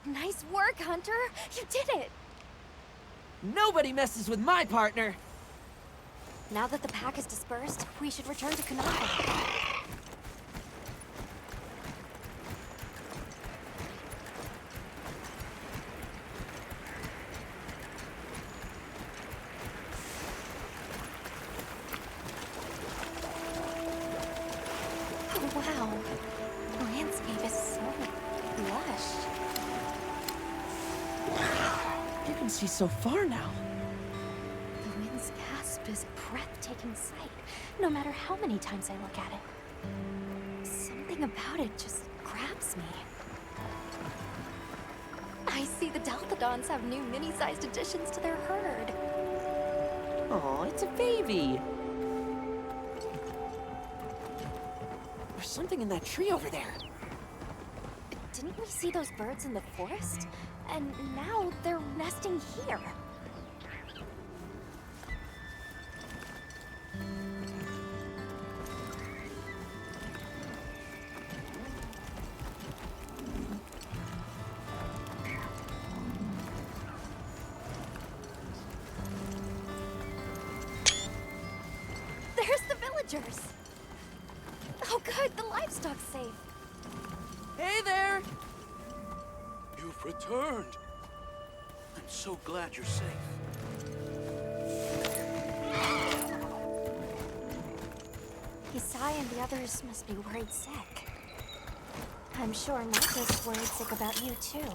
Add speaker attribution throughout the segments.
Speaker 1: Nice work, Hunter! You did it!
Speaker 2: Nobody messes with my partner!
Speaker 1: Now that the pack is dispersed, we should return to Kanata. Oh, wow. The landscape is so lush.
Speaker 2: You can see so far now.
Speaker 1: The wind's gasp is a breathtaking sight, no matter how many times I look at it. Something about it just grabs me. I see the Delthodons have new mini-sized additions to their herd.
Speaker 2: Oh, it's a baby. There's something in that tree over there.
Speaker 1: Didn't we see those birds in the forest? And now they're nesting here. There's the villagers! Oh good, the livestock's safe.
Speaker 2: Hey there!
Speaker 3: You've returned. I'm so glad you're safe.
Speaker 1: Isai and the others must be worried sick. I'm sure Naka's worried sick about you too.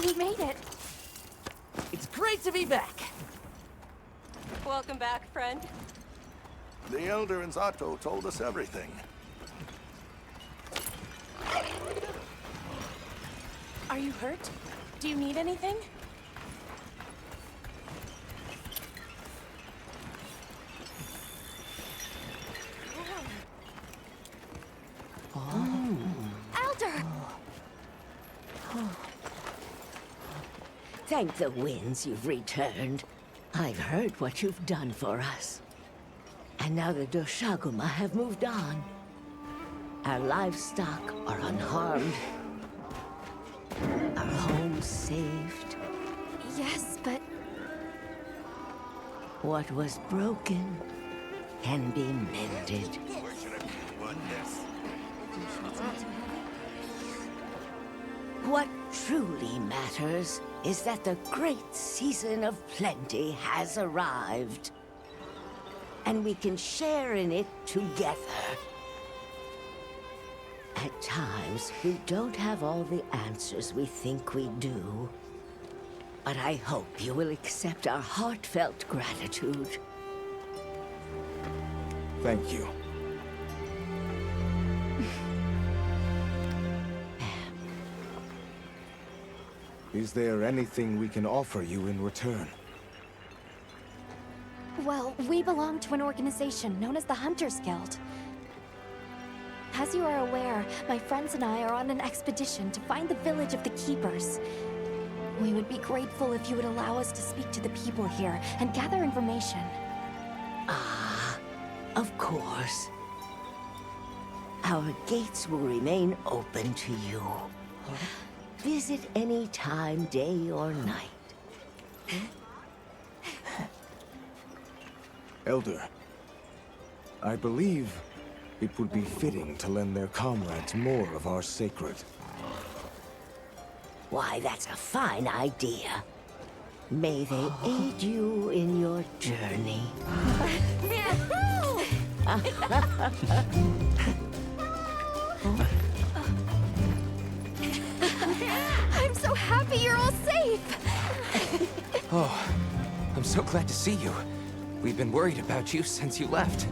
Speaker 1: We made it!
Speaker 2: It's great to be back!
Speaker 4: Welcome back, friend.
Speaker 5: The Elder and Zato told us everything.
Speaker 4: Are you hurt? Do you need anything?
Speaker 1: Elder!
Speaker 6: Thank the winds you've returned. I've heard what you've done for us. And now the Doshaguma have moved on. Our livestock are unharmed. Our home saved.
Speaker 1: Yes, but
Speaker 6: What was broken can be mended. What truly matters is that the great season of plenty has arrived. And we can share in it together. At times, we don't have all the answers we think we do. But I hope you will accept our heartfelt gratitude.
Speaker 5: Thank you. Is there anything we can offer you in return?
Speaker 1: well, we belong to an organization known as the Hunters Guild. As you are aware, my friends and I are on an expedition to find the village of the Keepers. We would be grateful if you would allow us to speak to the people here and gather information.
Speaker 6: Ah, of course. Our gates will remain open to you. Visit any time, day or night.
Speaker 5: Elder, I believe it would be fitting to lend their comrades more of our sacred.
Speaker 6: Why, that's a fine idea. May they aid you in your journey.
Speaker 1: I'm so happy you're all safe!
Speaker 7: Oh, I'm so glad to see you. We've been worried about you since you left.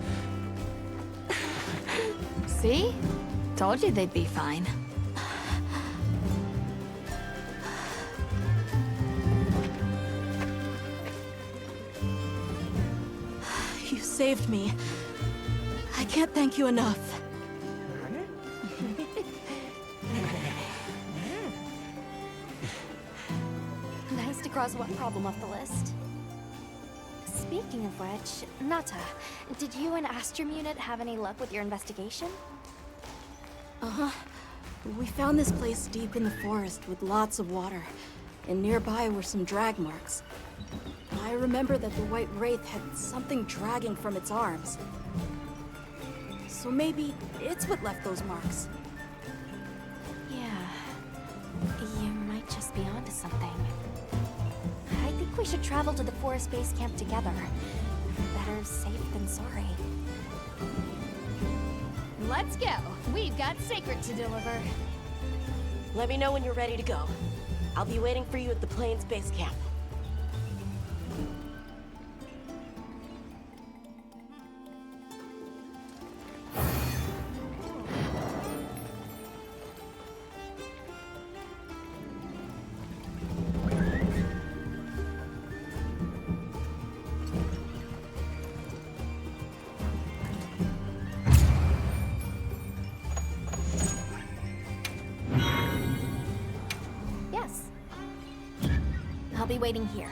Speaker 8: See? Told you they'd be fine.
Speaker 9: You saved me. I can't thank you enough.
Speaker 1: Nice to cross one problem off the list. Speaking of which, Nata, did you and Astrum Unit have any luck with your investigation?
Speaker 9: Uh-huh. We found this place deep in the forest with lots of water, and nearby were some drag marks. I remember that the White Wraith had something dragging from its arms. So maybe it's what left those marks.
Speaker 1: Yeah. You might just be onto something. I think we should travel to the forest base camp together. Better safe than sorry.
Speaker 8: Let's go. We've got Sacred to deliver.
Speaker 4: Let me know when you're ready to go. I'll be waiting for you at the Plains base camp.
Speaker 1: Yes. I'll be waiting here.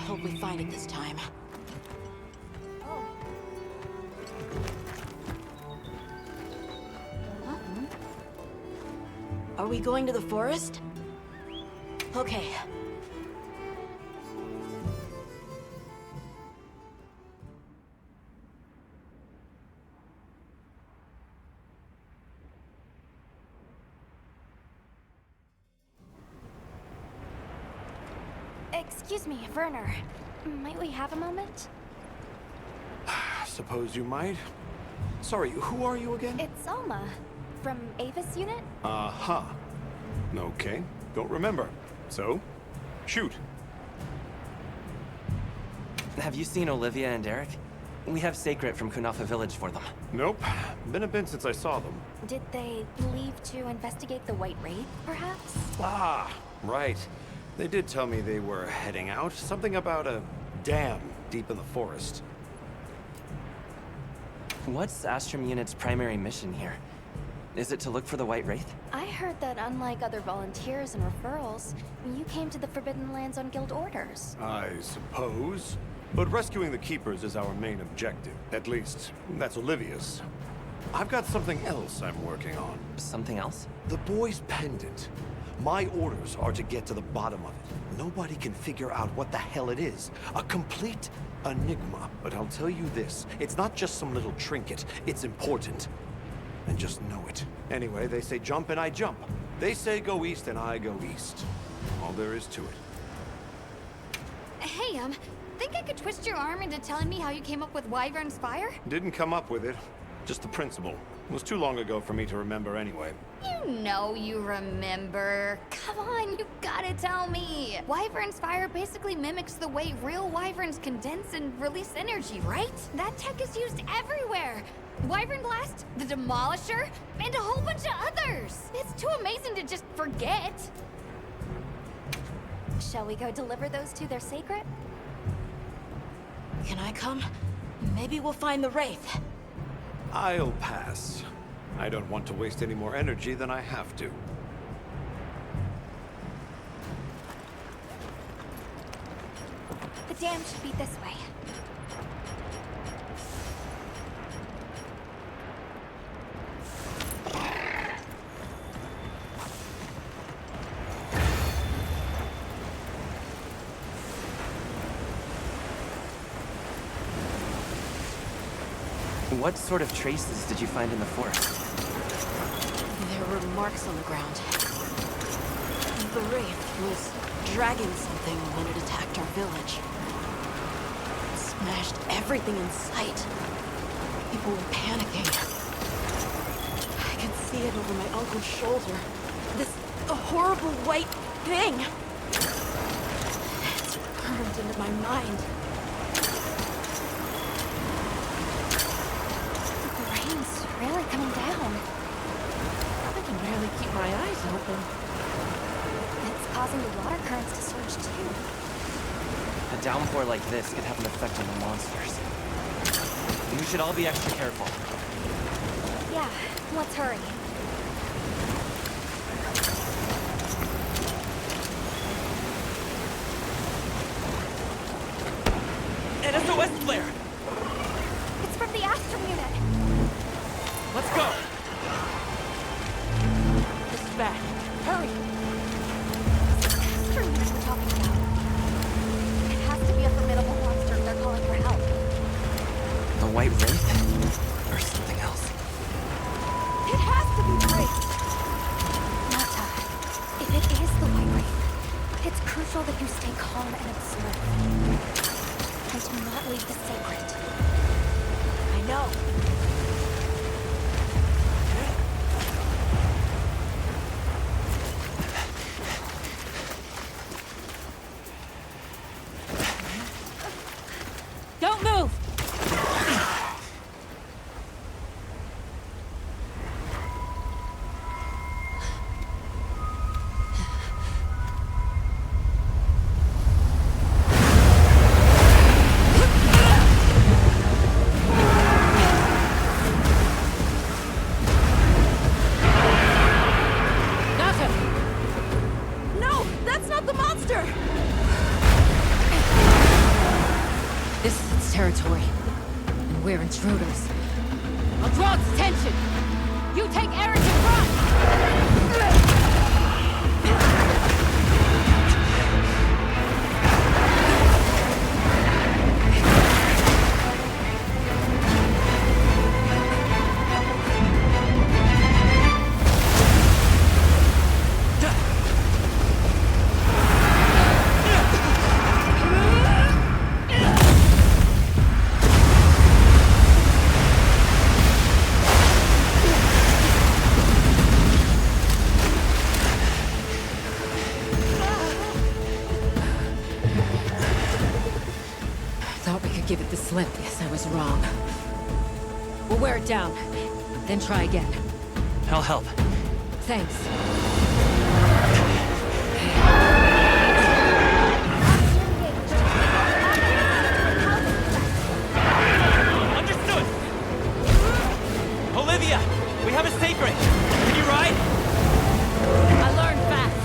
Speaker 9: Hope we find it this time. Are we going to the forest? Okay.
Speaker 1: Excuse me, Werner. Might we have a moment?
Speaker 3: Suppose you might. Sorry, who are you again?
Speaker 1: It's Alma, from Avis Unit.
Speaker 3: Uh-huh. Okay, don't remember. So, shoot.
Speaker 2: Have you seen Olivia and Derek? We have Sacred from Kunafa Village for them.
Speaker 3: Nope. Been a bit since I saw them.
Speaker 1: Did they leave to investigate the White Wraith, perhaps?
Speaker 3: Ah, right. They did tell me they were heading out. Something about a dam deep in the forest.
Speaker 2: What's Astrum Unit's primary mission here? Is it to look for the White Wraith?
Speaker 1: I heard that unlike other volunteers and referrals, you came to the Forbidden Lands on guild orders.
Speaker 3: I suppose. But rescuing the Keepers is our main objective. At least, that's Olivia's. I've got something else I'm working on.
Speaker 2: Something else?
Speaker 3: The boy's pendant. My orders are to get to the bottom of it. Nobody can figure out what the hell it is. A complete enigma. But I'll tell you this, it's not just some little trinket. It's important. And just know it. Anyway, they say jump and I jump. They say go east and I go east. All there is to it.
Speaker 8: Hey, think I could twist your arm into telling me how you came up with Wyvern's Fire?
Speaker 3: Didn't come up with it. Just the principle. It was too long ago for me to remember anyway.
Speaker 8: You know you remember. Come on, you gotta tell me. Wyvern's Fire basically mimics the way real wyverns condense and release energy, right? That tech is used everywhere. Wyvern Blast, the Demolisher, and a whole bunch of others. It's too amazing to just forget.
Speaker 1: Shall we go deliver those to their sacred?
Speaker 9: Can I come? Maybe we'll find the Wraith.
Speaker 3: I'll pass. I don't want to waste any more energy than I have to.
Speaker 1: The dam should be this way.
Speaker 2: what sort of traces did you find in the forest?
Speaker 9: There were marks on the ground. The Wraith was dragging something when it attacked our village. It smashed everything in sight. People were panicking. I could see it over my uncle's shoulder. This horrible white thing. It's burned into my mind.
Speaker 1: The rain's really coming down.
Speaker 4: I can barely keep my eyes open.
Speaker 1: It's causing the water currents to surge too.
Speaker 2: A downpour like this could have an effect on the monsters. We should all be extra careful.
Speaker 1: Yeah, let's hurry.
Speaker 2: An SOS flare!
Speaker 1: It's from the Astrum unit.
Speaker 2: Let's go!
Speaker 4: This is bad. Hurry!
Speaker 1: Astrum unit we're talking about. It has to be a formidable monster if they're calling for help.
Speaker 2: The White Wraith? Or something else?
Speaker 1: It has to be the Wraith! Nata, if it is the White Wraith, it's crucial that you stay calm and observe. And do not leave the sacred.
Speaker 4: I know. Don't move!
Speaker 9: No, that's not the monster!
Speaker 10: This is its territory, and we're intruders. I'll draw its attention! You take Eric in front! Thought we could give it the slip. Guess I was wrong. We'll wear it down, then try again.
Speaker 2: I'll help.
Speaker 10: Thanks.
Speaker 2: Understood! Olivia! We have a sacred! Can you ride?
Speaker 10: I learned fast.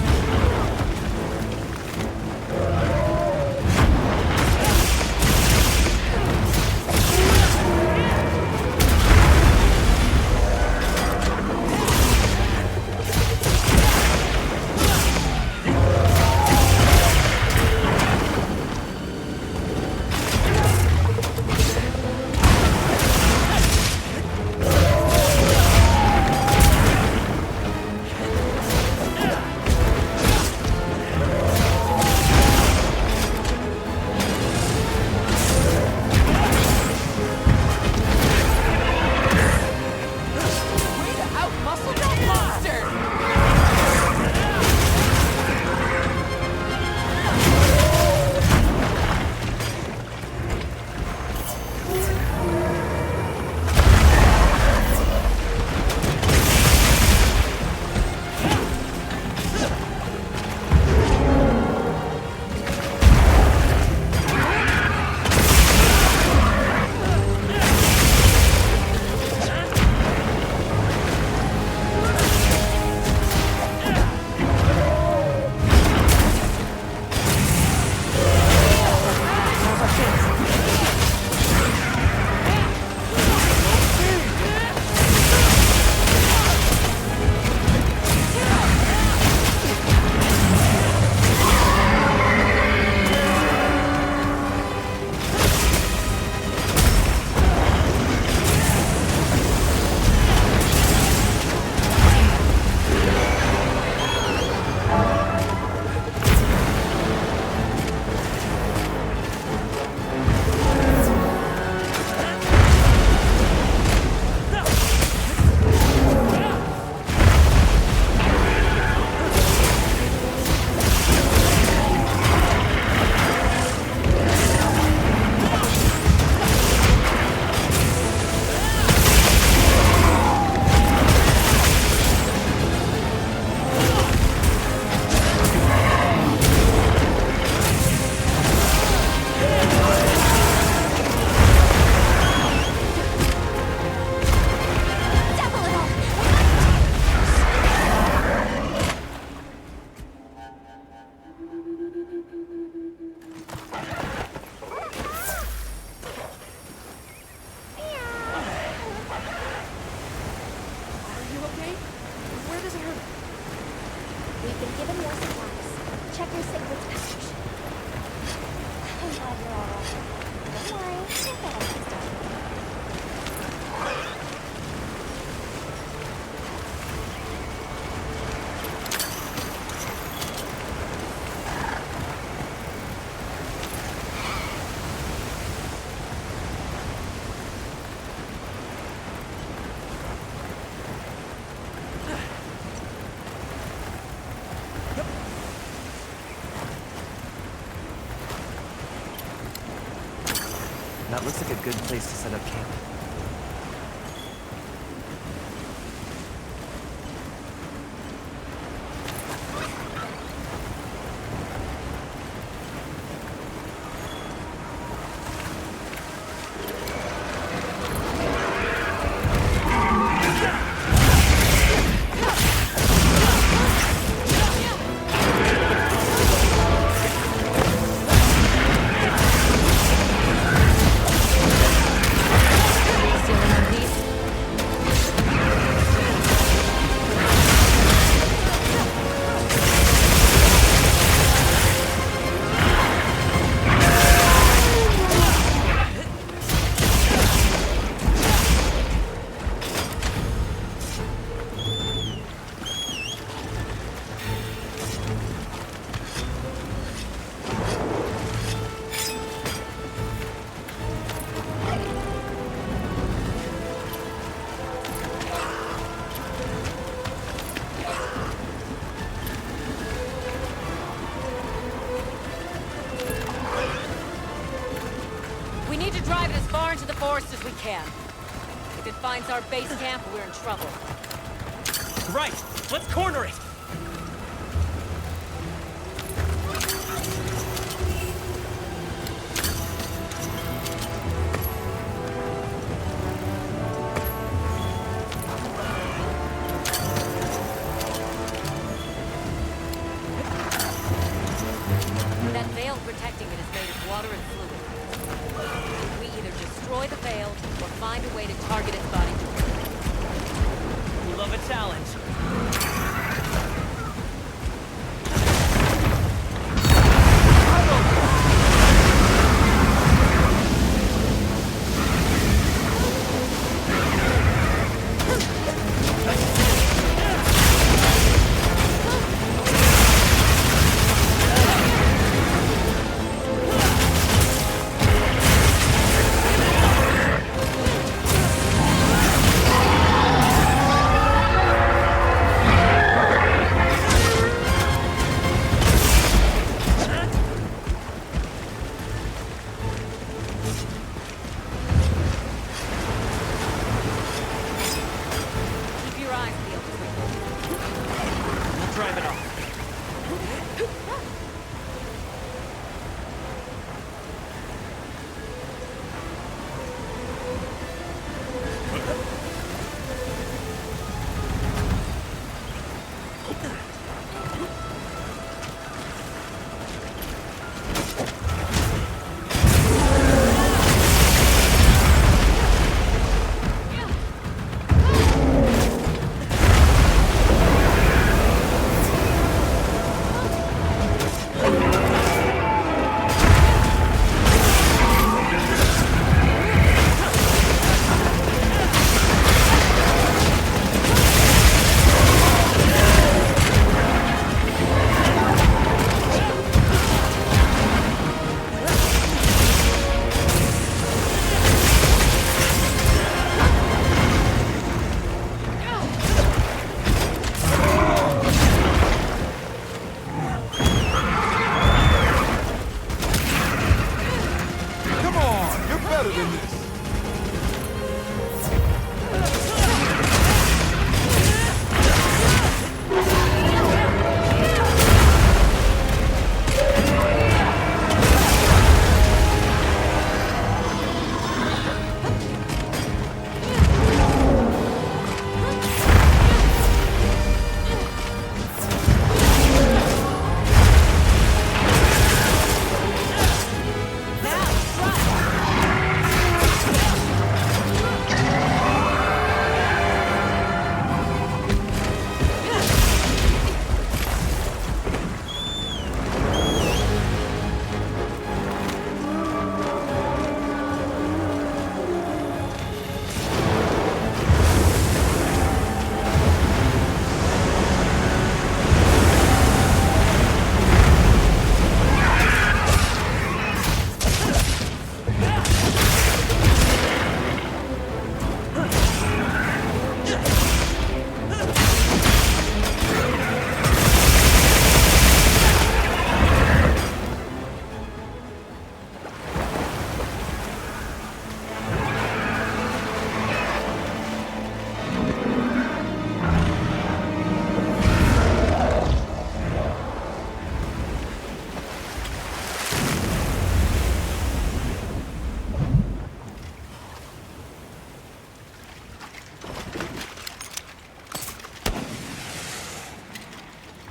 Speaker 1: I'm glad you're all right. Don't worry, I think that I'll fix it.
Speaker 2: That looks like a good place to set up camp.
Speaker 10: We need to drive it as far into the forest as we can. If it finds our base camp, we're in trouble.
Speaker 2: Right! Let's corner it!
Speaker 10: That veil protecting it is made of water and fluid. We either destroy the veil or find a way to target its body.
Speaker 2: We love a challenge.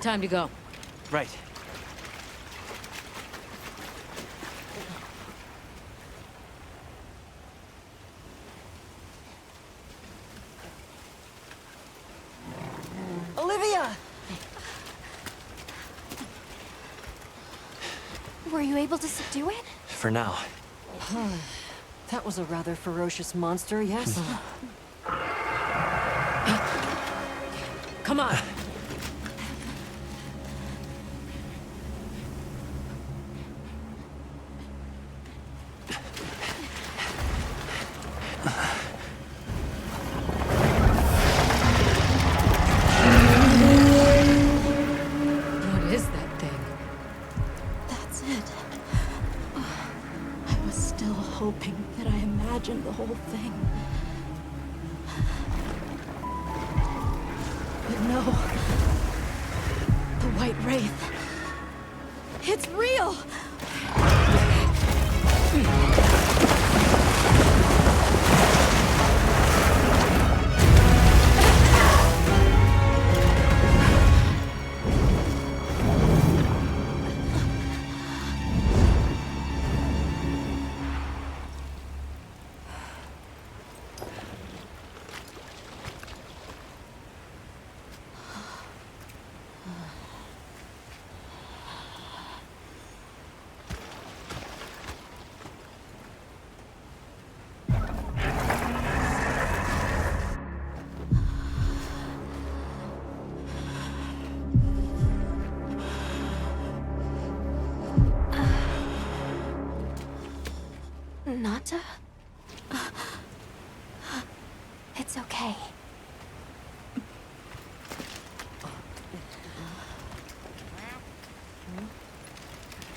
Speaker 10: Time to go.
Speaker 2: Right.
Speaker 4: Olivia!
Speaker 1: Were you able to subdue it?
Speaker 2: For now.
Speaker 4: That was a rather ferocious monster, yes?
Speaker 10: Come on. What is that thing?
Speaker 9: That's it. I was still hoping that I imagined the whole thing. But no. The White Wraith. It's real!
Speaker 1: Nata? It's okay.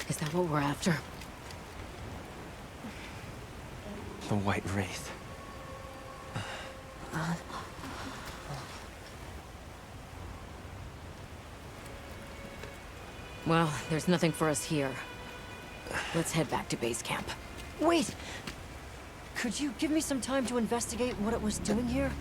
Speaker 10: Is that what we're after?
Speaker 2: The White Wraith.
Speaker 10: Well, there's nothing for us here. Let's head back to base camp.
Speaker 4: Wait! Could you give me some time to investigate what it was doing here?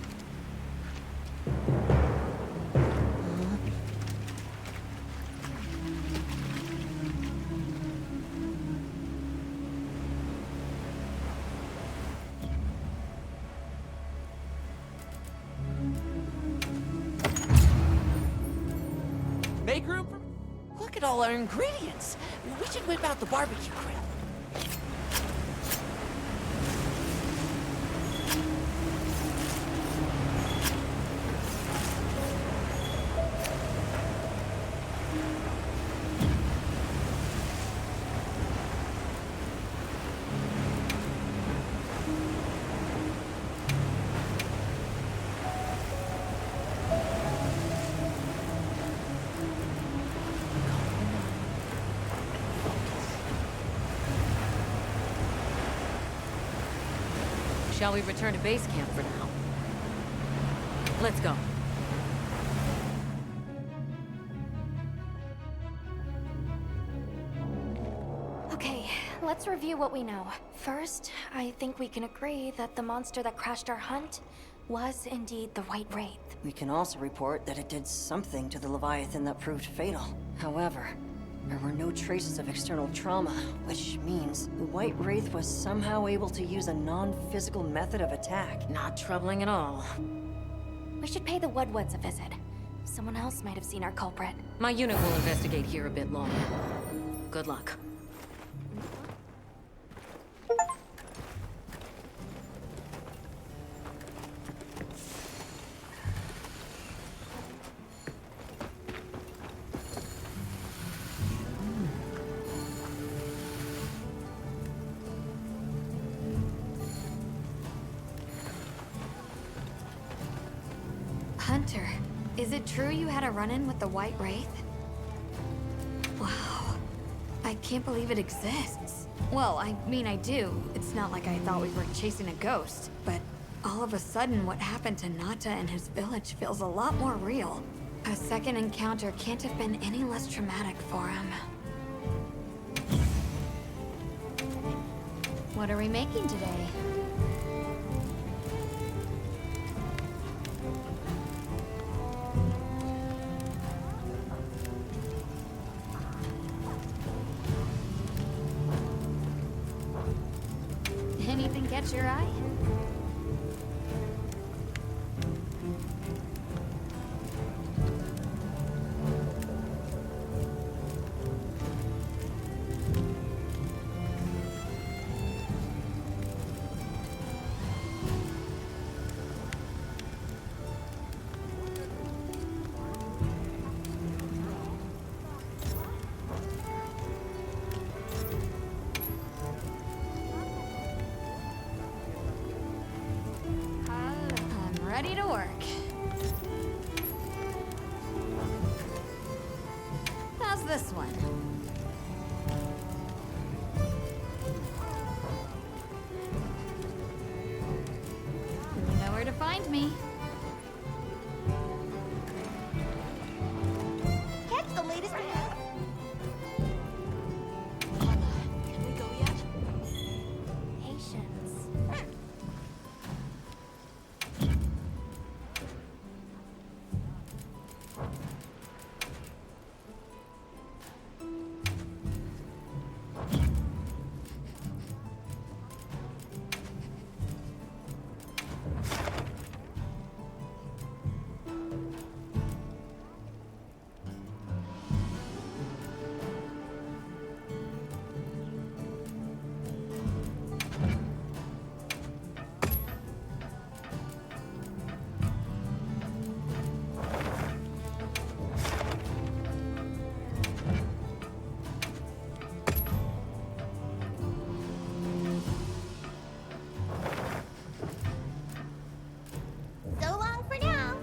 Speaker 2: Make room for...
Speaker 4: Look at all our ingredients! We should whip out the barbecue grill.
Speaker 10: Shall we return to base camp for now? Let's go.
Speaker 1: Okay, let's review what we know. First, I think we can agree that the monster that crashed our hunt was indeed the White Wraith.
Speaker 4: We can also report that it did something to the Leviathan that proved fatal. However, there were no traces of external trauma, which means the White Wraith was somehow able to use a non-physical method of attack.
Speaker 10: Not troubling at all.
Speaker 1: We should pay the Woodwoods a visit. Someone else might have seen our culprit.
Speaker 10: My unit will investigate here a bit longer. Good luck.
Speaker 8: Hunter, is it true you had a run-in with the White Wraith? Wow. I can't believe it exists. Well, I mean, I do. It's not like I thought we were chasing a ghost, but all of a sudden what happened to Nata and his village feels a lot more real. A second encounter can't have been any less traumatic for him. What are we making today? catch your eye? I'm ready to work. How's this one? You know where to find me.
Speaker 1: Catch the latest news.
Speaker 9: Can we go yet?
Speaker 1: Patience. So long for now.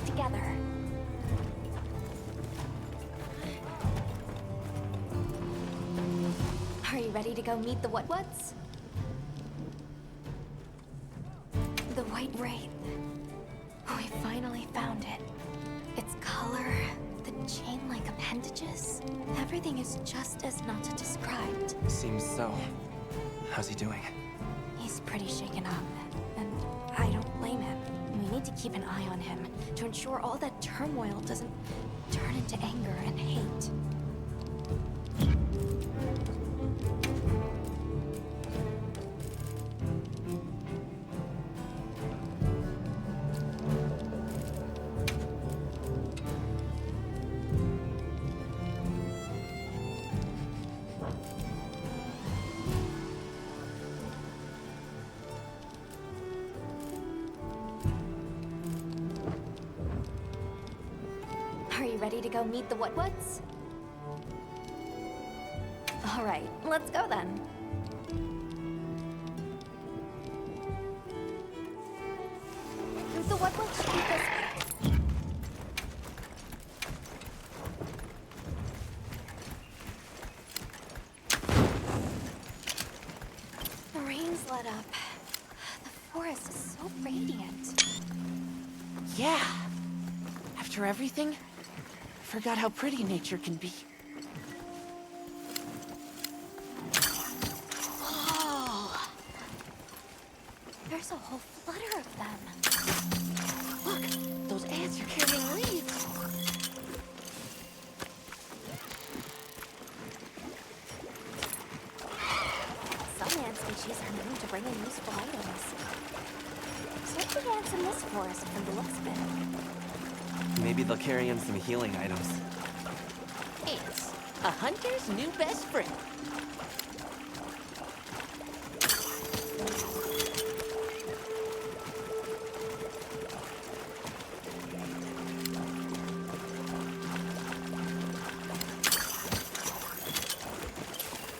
Speaker 1: Together. Are you ready to go meet the what's? The White Wraith. We finally found it. Its color, the chain-like appendages. Everything is just as Nata described.
Speaker 2: Seems so. How's he doing?
Speaker 1: He's pretty shaken up, and I don't blame him. We need to keep an eye on him to ensure all that turmoil doesn't turn into anger and hate. Are you ready to go meet the what's? All right, let's go then. We'll try this way. The rain's let up. The forest is so radiant.
Speaker 2: Yeah. After everything, I forgot how pretty nature can be.
Speaker 1: Whoa! There's a whole flutter of them.
Speaker 2: Look, those ants are carrying leaves.
Speaker 1: Some ant species are known to bring in useful items. Searching ants in this forest from the looks of it.
Speaker 2: Maybe they'll carry in some healing items.
Speaker 6: Ants, a hunter's new best friend.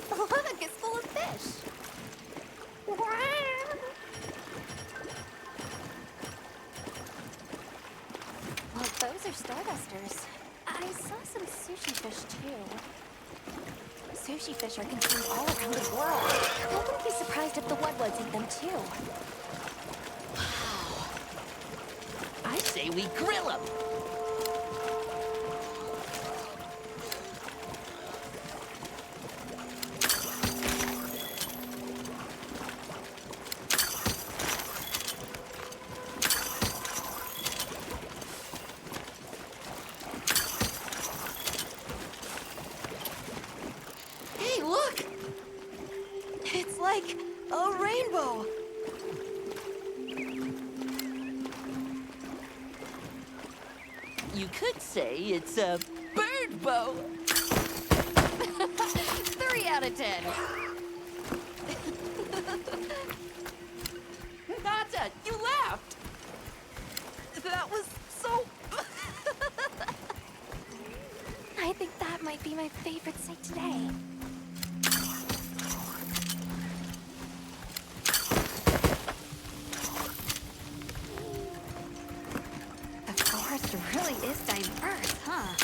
Speaker 1: Look, it's full of fish. Well, those are stardusters. I saw some sushi fish too. Sushi fish are consumed all around the world. I wouldn't be surprised if the Woodwoods eat them too.
Speaker 6: I say we grill them.
Speaker 4: Hey, look! It's like a rainbow.
Speaker 6: You could say it's a bird bow.
Speaker 8: 3 out of 10.
Speaker 6: Nata, you laughed.
Speaker 4: That was so...
Speaker 1: I think that might be my favorite sight today.
Speaker 8: The forest really is diverse, huh?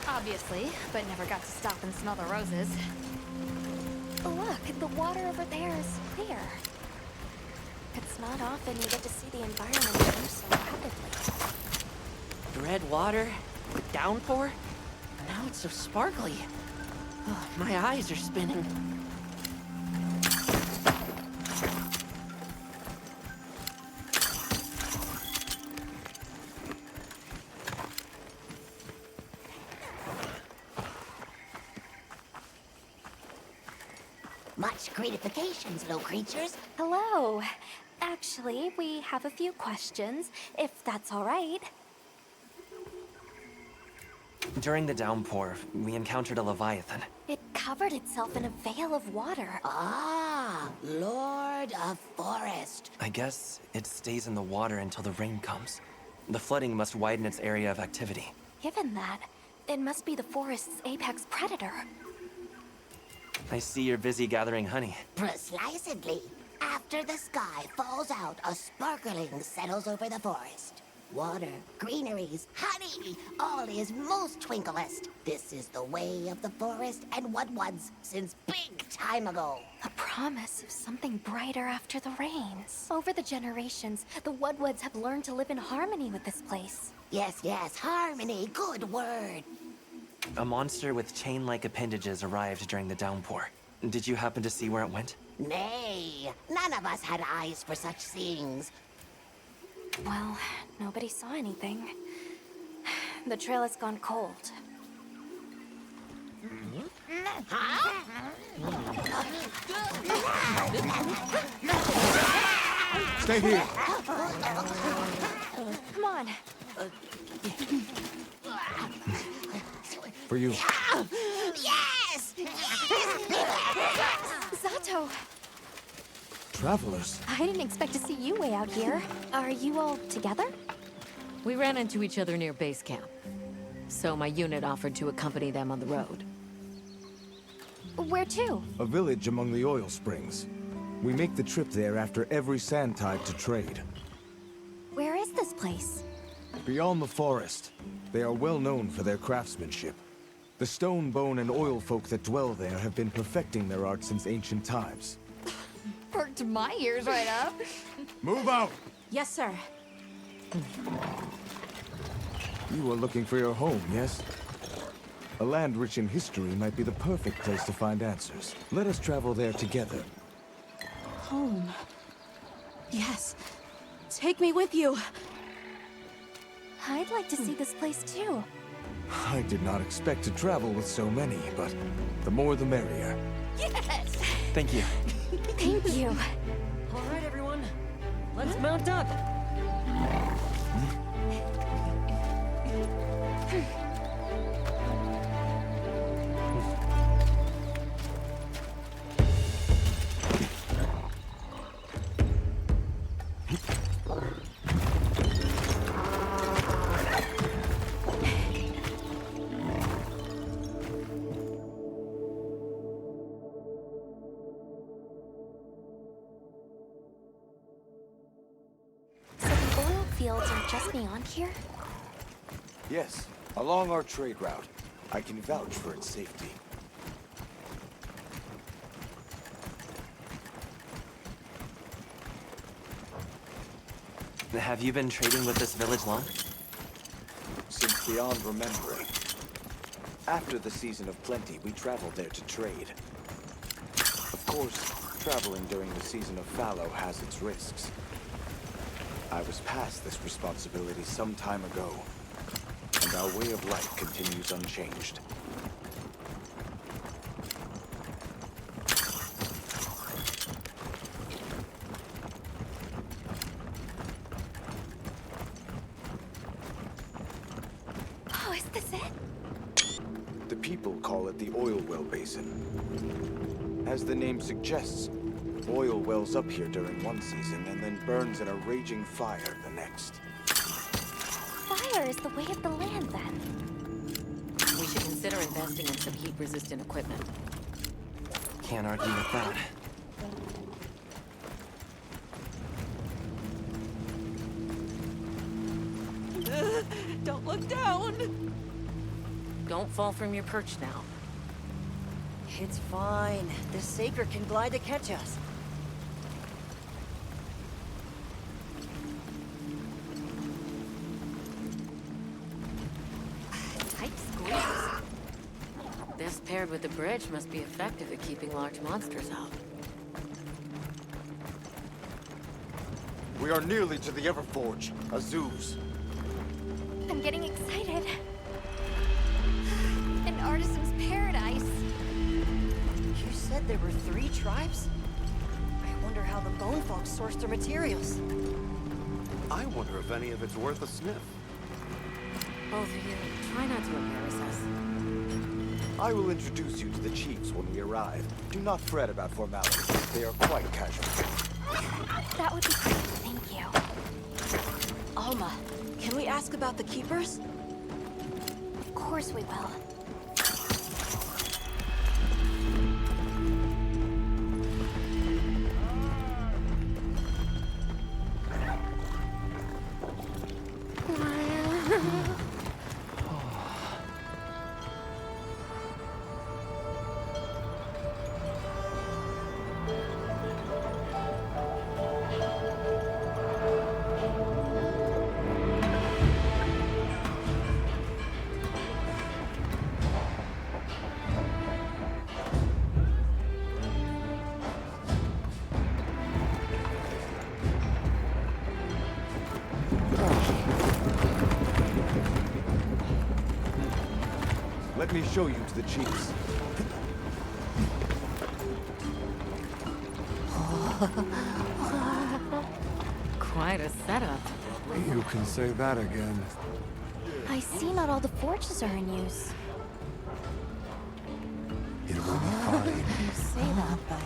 Speaker 8: Obviously, but never got to stop and smell the roses.
Speaker 1: Look, the water over there is clear. It's not often you get to see the environment change so rapidly.
Speaker 2: Red water, the downpour, now it's so sparkly. Oh, my eyes are spinning.
Speaker 6: Much gratifications, little creatures.
Speaker 1: Hello. Actually, we have a few questions, if that's all right.
Speaker 2: During the downpour, we encountered a leviathan.
Speaker 1: It covered itself in a veil of water.
Speaker 6: Ah, Lord of Forest.
Speaker 2: I guess it stays in the water until the rain comes. The flooding must widen its area of activity.
Speaker 1: Given that, it must be the forest's apex predator.
Speaker 2: I see you're busy gathering honey.
Speaker 6: Precisely. After the sky falls out, a sparkling settles over the forest. Water, greeneries, honey, all is most twinklest. This is the way of the forest and what was since big time ago.
Speaker 1: A promise of something brighter after the rains. Over the generations, the Woodwoods have learned to live in harmony with this place.
Speaker 6: Yes, yes, harmony, good word.
Speaker 2: A monster with chain-like appendages arrived during the downpour. Did you happen to see where it went?
Speaker 6: Nay, none of us had eyes for such things.
Speaker 1: Well, nobody saw anything. The trail has gone cold.
Speaker 5: Stay here.
Speaker 1: Come on.
Speaker 5: For you.
Speaker 6: Yes!
Speaker 1: Zato!
Speaker 5: Travelers.
Speaker 1: I didn't expect to see you way out here. Are you all together?
Speaker 10: We ran into each other near base camp. So my unit offered to accompany them on the road.
Speaker 1: Where to?
Speaker 5: A village among the oil springs. We make the trip there after every sand tide to trade.
Speaker 1: this place?
Speaker 5: Beyond the forest, they are well known for their craftsmanship. The stone, bone, and oil folk that dwell there have been perfecting their art since ancient times.
Speaker 8: Perked my ears right up.
Speaker 5: Move out!
Speaker 9: Yes, sir.
Speaker 5: You are looking for your home, yes? A land rich in history might be the perfect place to find answers. Let us travel there together.
Speaker 9: Home. Yes. Take me with you.
Speaker 1: I'd like to see this place too.
Speaker 5: I did not expect to travel with so many, but the more the merrier.
Speaker 8: Yes!
Speaker 7: Thank you.
Speaker 1: Thank you.
Speaker 4: All right, everyone. Let's mount up.
Speaker 1: So the oil fields are just beyond here?
Speaker 5: Yes, along our trade route. I can vouch for its safety.
Speaker 7: Have you been trading with this village long?
Speaker 5: Since beyond remembering. After the season of plenty, we traveled there to trade. Of course, traveling during the season of fallow has its risks. I was past this responsibility some time ago, and our way of life continues unchanged.
Speaker 1: Oh, is this it?
Speaker 5: The people call it the Oil Well Basin. As the name suggests, oil wells up here during one season and then burns in a raging fire the next.
Speaker 1: Fire is the way of the land, then.
Speaker 10: We should consider investing in some heat-resistant equipment.
Speaker 7: Can't argue with that.
Speaker 10: Don't look down! Don't fall from your perch now.
Speaker 4: It's fine. The Saker can glide to catch us.
Speaker 10: Tight squeeze. This paired with the bridge must be effective at keeping large monsters out.
Speaker 5: We are nearly to the Everforge, Azuz.
Speaker 1: I'm getting excited. An artisan's paradise.
Speaker 4: You said there were 3 tribes? I wonder how the Bone Folk source their materials.
Speaker 3: I wonder if any of it's worth a sniff.
Speaker 10: Both of you, try not to embarrass us.
Speaker 5: I will introduce you to the chiefs when we arrive. Do not fret about formalities. They are quite casual.
Speaker 1: That would be great, thank you.
Speaker 9: Alma, can we ask about the Keepers?
Speaker 1: Of course we will.
Speaker 5: Let me show you to the chiefs.
Speaker 10: Quite a setup.
Speaker 5: You can say that again.
Speaker 1: I see not all the forges are in use.
Speaker 5: It will be fine.
Speaker 1: You say that, but...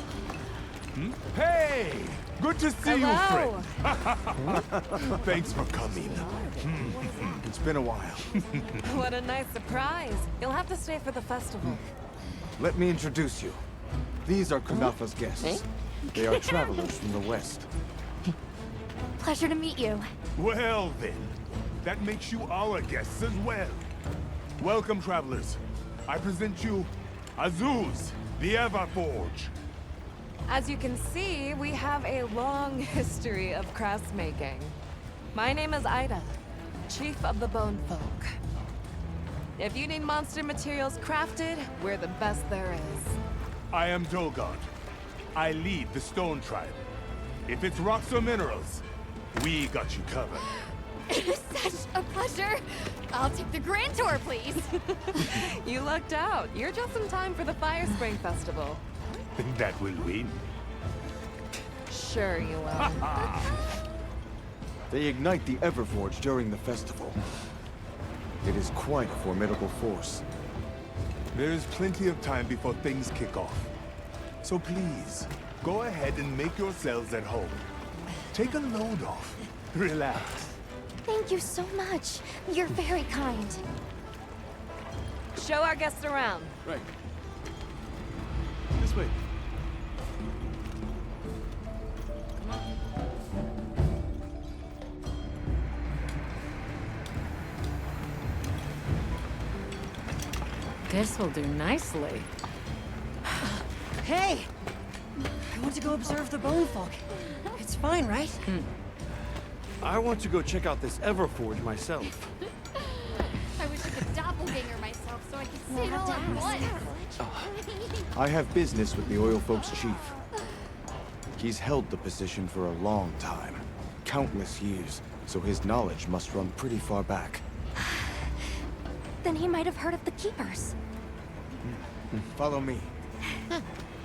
Speaker 5: Hey! Good to see you,
Speaker 10: Hello.
Speaker 5: friend. Thanks for coming. It's been a while.
Speaker 10: What a nice surprise. You'll have to stay for the festival.
Speaker 5: Let me introduce you. These are Kunafa's guests. They are travelers from the west.
Speaker 1: pleasure to meet you.
Speaker 11: Well then, that makes you our guests as well. Welcome, travelers. I present you Azuz, the Everforge.
Speaker 12: As you can see, we have a long history of crafts making. My name is Ida, Chief of the Bone Folk. If you need monster materials crafted, we're the best there is.
Speaker 11: I am Dolgard. I lead the Stone Tribe. If it's rocks or minerals, we got you covered.
Speaker 8: It is such a pleasure. I'll take the grand tour, please.
Speaker 12: You lucked out. You're just in time for the Fire Spring Festival.
Speaker 11: That will win.
Speaker 12: Sure you will.
Speaker 5: They ignite the Everforge during the festival. It is quite a formidable force.
Speaker 11: There is plenty of time before things kick off. So please, go ahead and make yourselves at home. Take a load off. Relax.
Speaker 1: Thank you so much. You're very kind.
Speaker 12: Show our guests around.
Speaker 5: Right. This way.
Speaker 10: This will do nicely.
Speaker 4: Hey! I want to go observe the Bone Folk. It's fine, right?
Speaker 3: I want to go check out this Everforge myself.
Speaker 8: I wish I could doppelganger myself so I could see it all at once.
Speaker 5: I have business with the Oil Folks' chief. He's held the position for a long time. Countless years, so his knowledge must run pretty far back.
Speaker 1: Then he might have heard of the Keepers.
Speaker 5: Follow me.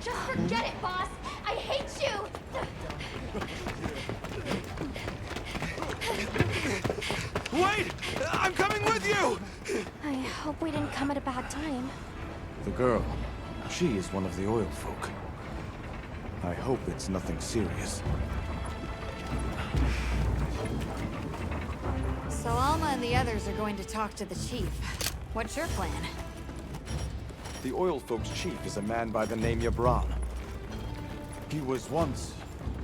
Speaker 8: Just forget it, boss. I hate you.
Speaker 3: Wait! I'm coming with you!
Speaker 1: I hope we didn't come at a bad time.
Speaker 5: The girl, she is one of the Oil Folk. I hope it's nothing serious.
Speaker 8: So Alma and the others are going to talk to the chief. What's your plan?
Speaker 5: The Oil Folks' chief is a man by the name Yabran. He was once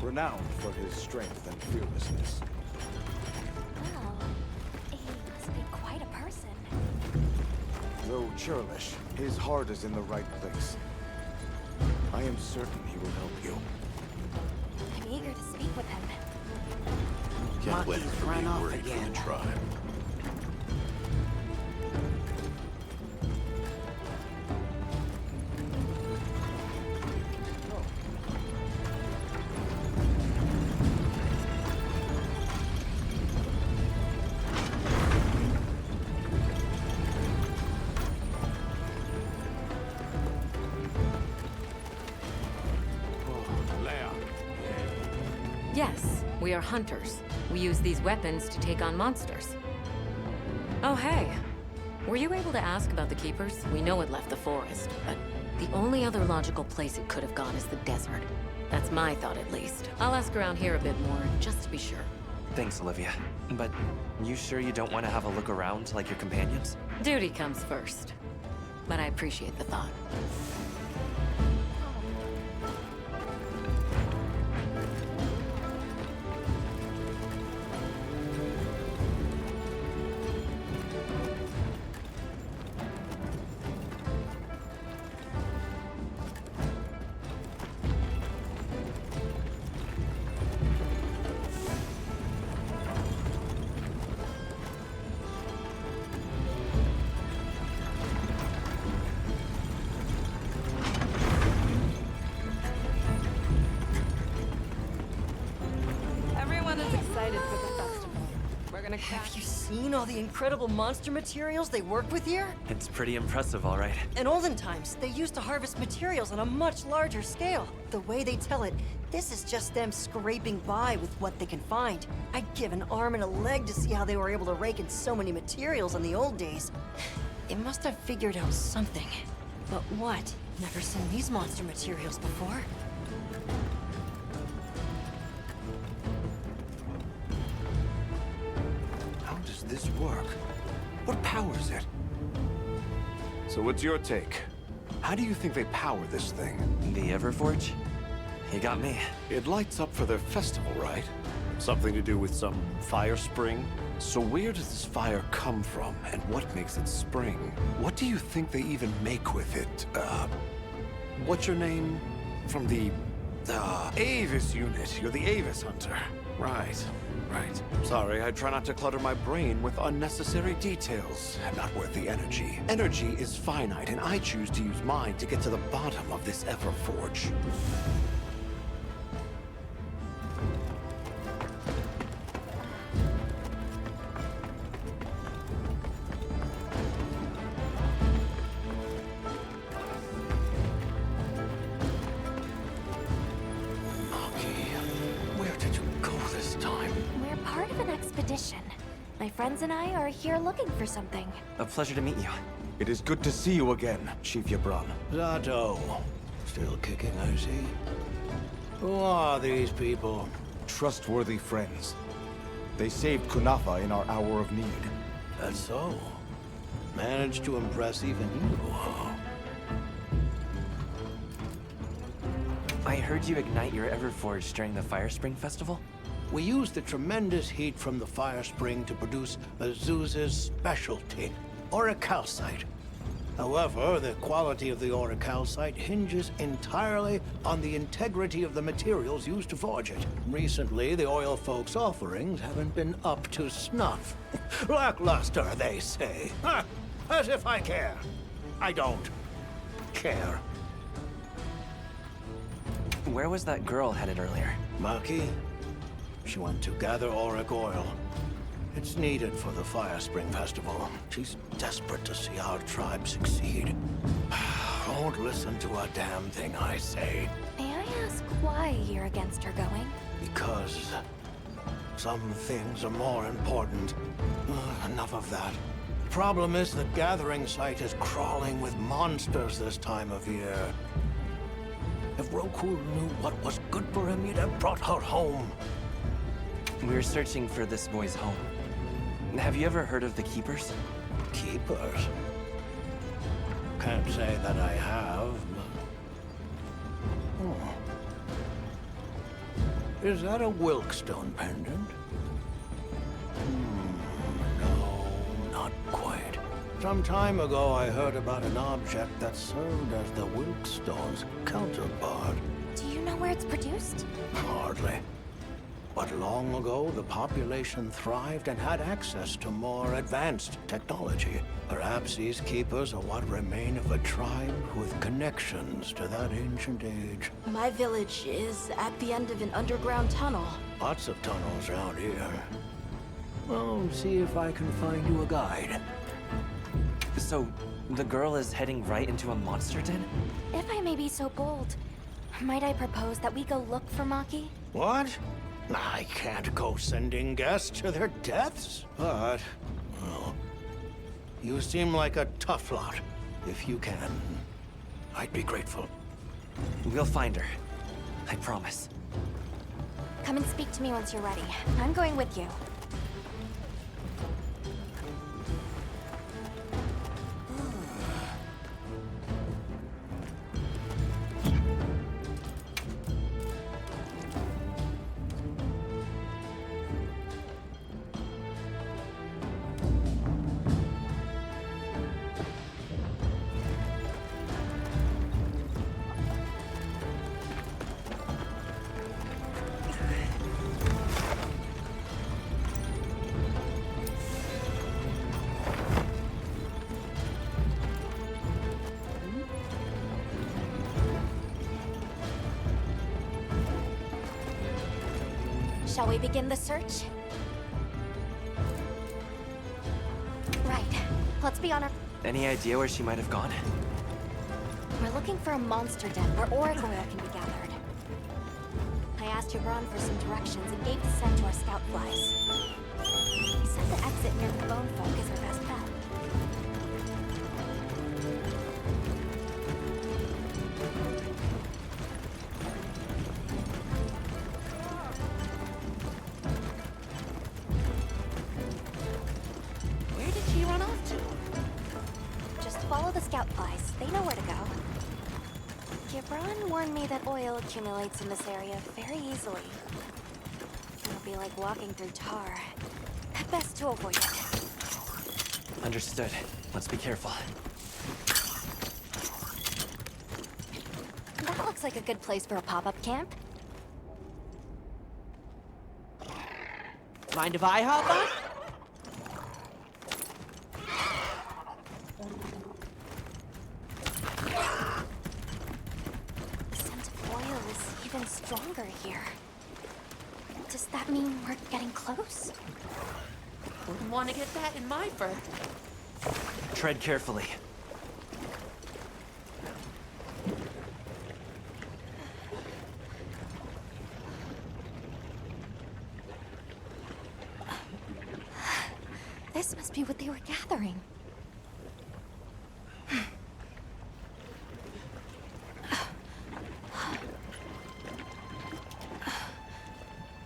Speaker 5: renowned for his strength and fearlessness.
Speaker 1: Well, he must be quite a person.
Speaker 5: Though churlish, his heart is in the right place. I am certain he will help you.
Speaker 1: I'm eager to speak with him.
Speaker 3: Can't wait for
Speaker 2: run
Speaker 3: being
Speaker 2: off
Speaker 3: worried for
Speaker 2: again.
Speaker 3: the tribe.
Speaker 10: Yes, we are hunters. We use these weapons to take on monsters. Oh, hey. Were you able to ask about the Keepers? We know it left the forest, but the only other logical place it could have gone is the desert. That's my thought, at least. I'll ask around here a bit more, just to be sure.
Speaker 7: Thanks, Olivia. But you sure you don't want to have a look around like your companions?
Speaker 10: Duty comes first. But I appreciate the thought.
Speaker 12: Everyone is excited for the festival. We're gonna
Speaker 4: Have you seen all the incredible monster materials they work with here?
Speaker 7: It's pretty impressive, all right.
Speaker 4: In olden times, they used to harvest materials on a much larger scale. The way they tell it, this is just them scraping by with what they can find. I'd give an arm and a leg to see how they were able to rake in so many materials in the old days. They must have figured out something. But what? Never seen these monster materials before.
Speaker 3: How does this work? What powers it? So what's your take? How do you think they power this thing?
Speaker 7: The Everforge? You got me.
Speaker 3: It lights up for their festival, right? Something to do with some fire spring? So where does this fire come from, and what makes it spring? What do you think they even make with it? What's your name? From the Avis unit. You're the Avis hunter. Right. Sorry, I try not to clutter my brain with unnecessary details. Not worth the energy. Energy is finite, and I choose to use mine to get to the bottom of this Everforge.
Speaker 1: My friends and I are here looking for something.
Speaker 7: A pleasure to meet you.
Speaker 5: It is good to see you again, Chief Yabran.
Speaker 13: Zato. Still kicking, I see. Who are these people?
Speaker 5: Trustworthy friends. They saved Kunafa in our hour of need.
Speaker 13: That's so. Managed to impress even you, huh?
Speaker 7: I heard you ignite your Everforge during the Fire Spring Festival?
Speaker 13: We used the tremendous heat from the fire spring to produce Azuz's specialty, auricalcite. However, the quality of the auricalcite hinges entirely on the integrity of the materials used to forge it. Recently, the oil folks' offerings haven't been up to snuff. Lackluster, they say. Huh, as if I care. I don't care.
Speaker 7: Where was that girl headed earlier?
Speaker 13: Maki? She went to gather auric oil. It's needed for the Fire Spring Festival. She's desperate to see our tribe succeed. Won't listen to a damn thing I say.
Speaker 1: May I ask why you're against her going?
Speaker 13: Because some things are more important. Enough of that. The problem is the gathering site is crawling with monsters this time of year. If Roku knew what was good for him, he'd have brought her home.
Speaker 7: We're searching for this boy's home. Have you ever heard of the Keepers?
Speaker 13: Keepers? Can't say that I have, but... Is that a Wilkstone pendant? No, not quite. Some time ago, I heard about an object that served as the Wilkstone's counterpart.
Speaker 1: Do you know where it's produced?
Speaker 13: Hardly. But long ago, the population thrived and had access to more advanced technology. Perhaps these keepers are what remain of a tribe with connections to that ancient age.
Speaker 9: My village is at the end of an underground tunnel.
Speaker 13: Lots of tunnels around here. Well, see if I can find you a guide.
Speaker 7: So, the girl is heading right into a monster den?
Speaker 1: If I may be so bold, might I propose that we go look for Maki?
Speaker 13: What? I can't go sending guests to their deaths. But, well, you seem like a tough lot. If you can, I'd be grateful.
Speaker 7: We'll find her. I promise.
Speaker 1: Come and speak to me once you're ready. I'm going with you. Shall we begin the search? Right. Let's be on our...
Speaker 7: Any idea where she might have gone?
Speaker 1: We're looking for a monster den where auric oil can be gathered. I asked Yabran for some directions and gave the scent to our scout flies. He said the exit near the bone folk is our best bet. Follow the scout flies. They know where to go. Gibran warned me that oil accumulates in this area very easily. It'll be like walking through tar. Best to avoid it.
Speaker 7: Understood. Let's be careful.
Speaker 1: That looks like a good place for a pop-up camp.
Speaker 2: Mind if I hop on?
Speaker 1: The scent of oil is even stronger here. Does that mean we're getting close?
Speaker 2: Wouldn't want to get that in my fur.
Speaker 7: Tread carefully.
Speaker 1: This must be what they were gathering.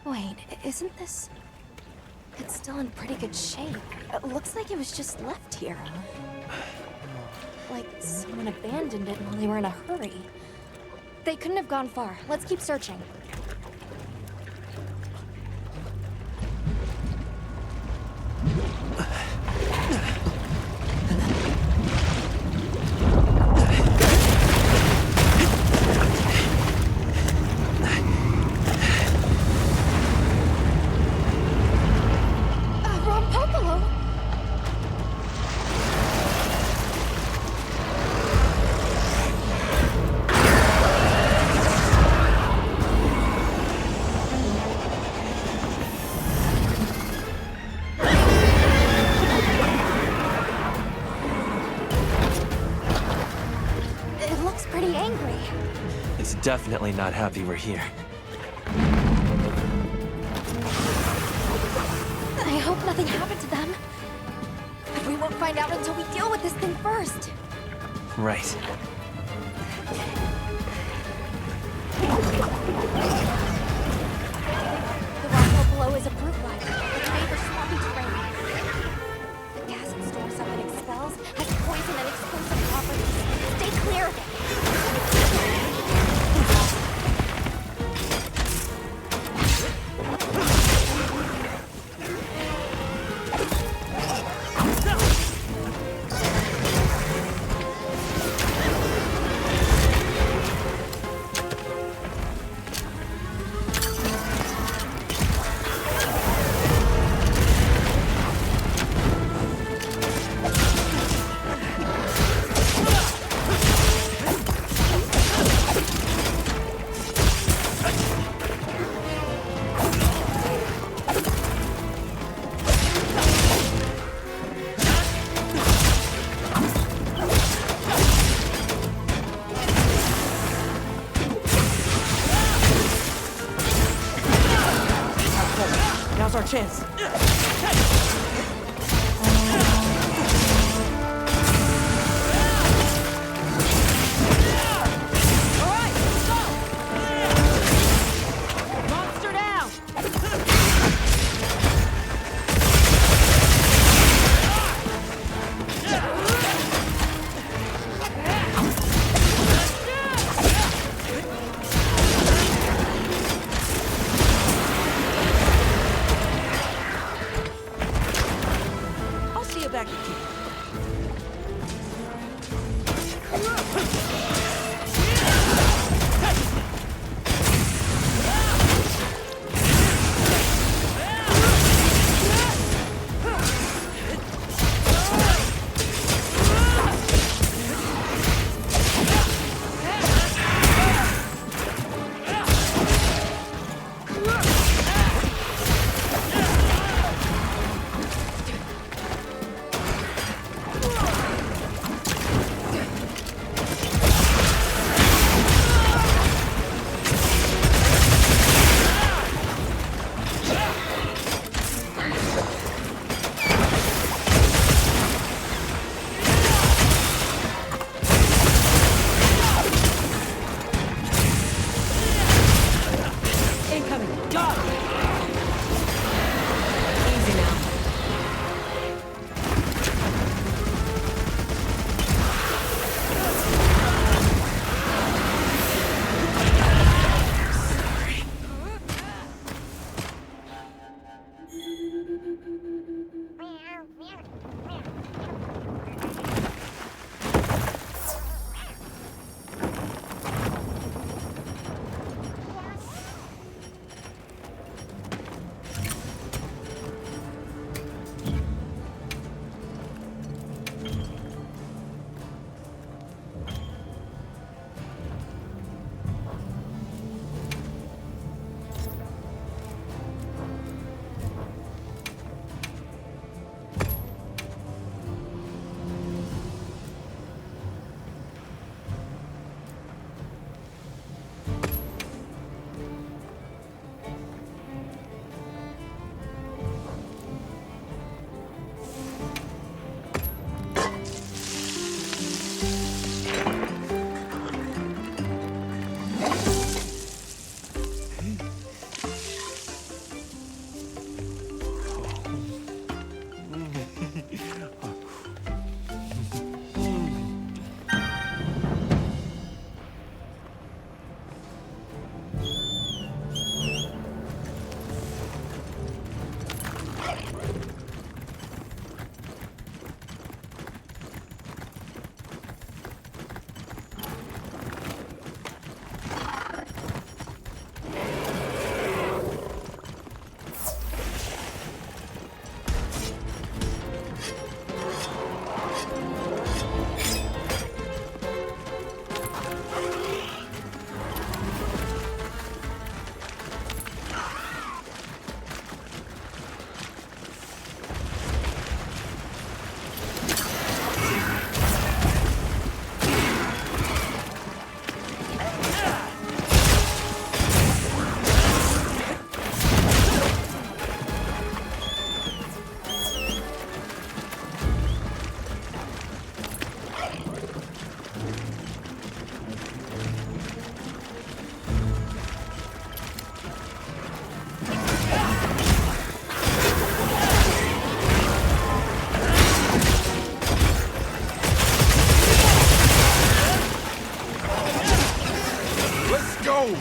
Speaker 1: Wait, isn't this... It's still in pretty good shape. It looks like it was just left here. Like someone abandoned it while they were in a hurry. They couldn't have gone far. Let's keep searching.
Speaker 7: It's definitely not happy we're here.
Speaker 1: I hope nothing happened to them. But we won't find out until we deal with this thing first.
Speaker 7: Right.
Speaker 1: The rock below is a brute library that's made for swampy terrain. The gas it stores up and expels has poison and explosive properties. Stay clear of it.
Speaker 2: Now's our chance. Monster down!
Speaker 11: go!